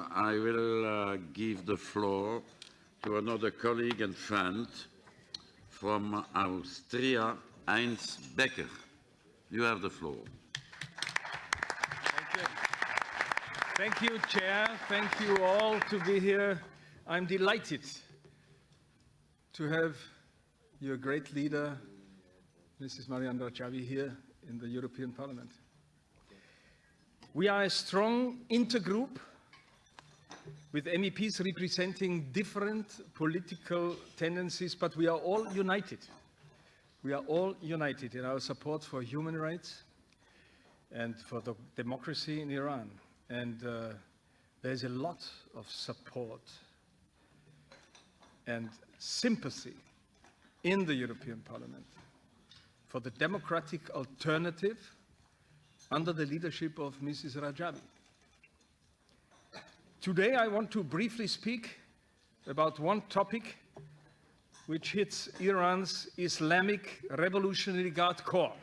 now I will give the floor to another colleague and friend from Austria, Heinz BECKER. You have the floor. Thank you. Thank you, Chair. Thank you all to be here. I'm delighted to have your great leader, Mrs. Maryam Rajavi, here in the European Parliament. We are a strong intergroup with MEPs representing different political tendencies, but we are all united. We are all united in our support for human rights and for the democracy in Iran. And there's a lot of support and sympathy in the European Parliament for the democratic alternative under the leadership of Mrs. Rajavi. Today I want to briefly speak about one topic which hits Iran's Islamic Revolutionary Guard Corps,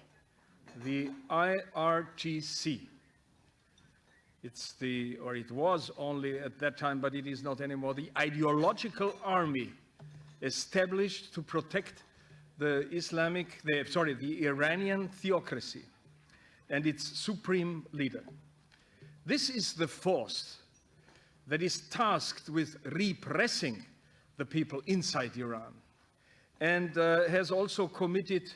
the IRGC. It was only at that time, but it is not anymore, the ideological army established to protect the Iranian theocracy and its supreme leader. This is the force that is tasked with repressing the people inside Iran and has also committed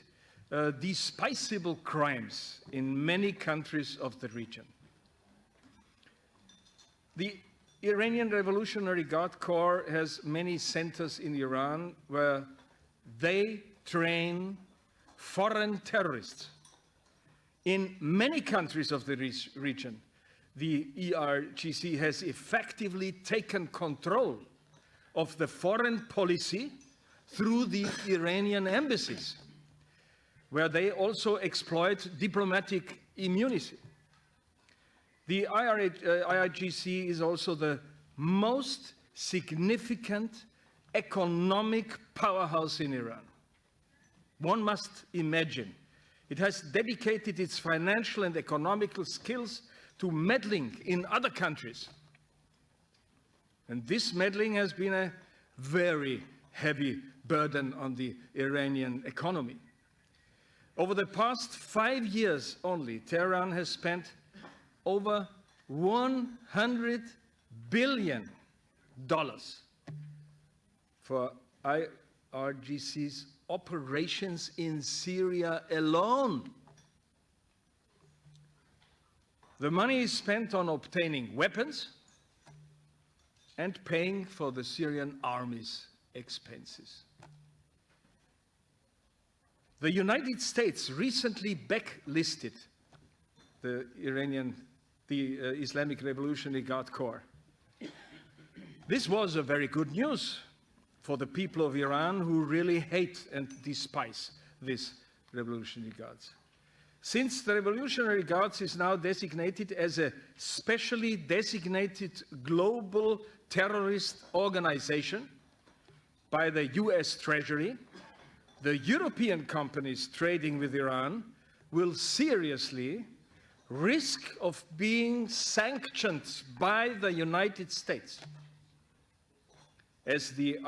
despicable crimes in many countries of the region. The Iranian Revolutionary Guard Corps has many centers in Iran where they train foreign terrorists. In many countries of the region, the IRGC has effectively taken control of the foreign policy through the Iranian embassies, where they also exploit diplomatic immunity. The IRGC is also the most significant economic powerhouse in Iran. One must imagine. It has dedicated its financial and economical skills to meddling in other countries. And this meddling has been a very heavy burden on the Iranian economy. Over the past 5 years only, Tehran has spent over $100 billion for IRGC's operations in Syria alone. The money is spent on obtaining weapons and paying for the Syrian army's expenses. The United States recently backlisted the Islamic Revolutionary Guard Corps. This was a very good news for the people of Iran who really hate and despise these Revolutionary Guards. Since the Revolutionary Guards is now designated as a specially designated global terrorist organization by the US Treasury, the European companies trading with Iran will seriously risk of being sanctioned by the United States, as the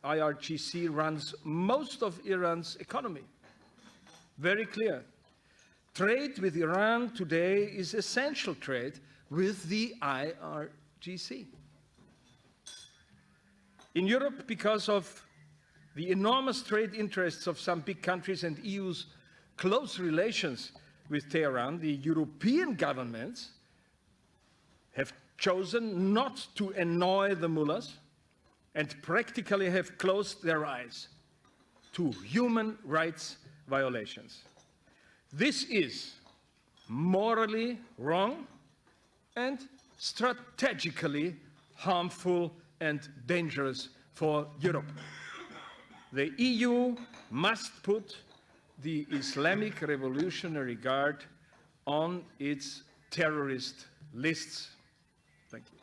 IRGC runs most of Iran's economy. Very clear. Trade with Iran today is essential trade with the IRGC. In Europe, because of the enormous trade interests of some big countries and EU's close relations with Tehran, the European governments have chosen not to annoy the mullahs and practically have closed their eyes to human rights violations. This is morally wrong and strategically harmful and dangerous for Europe. The EU must put the Islamic Revolutionary Guard on its terrorist lists. Thank you.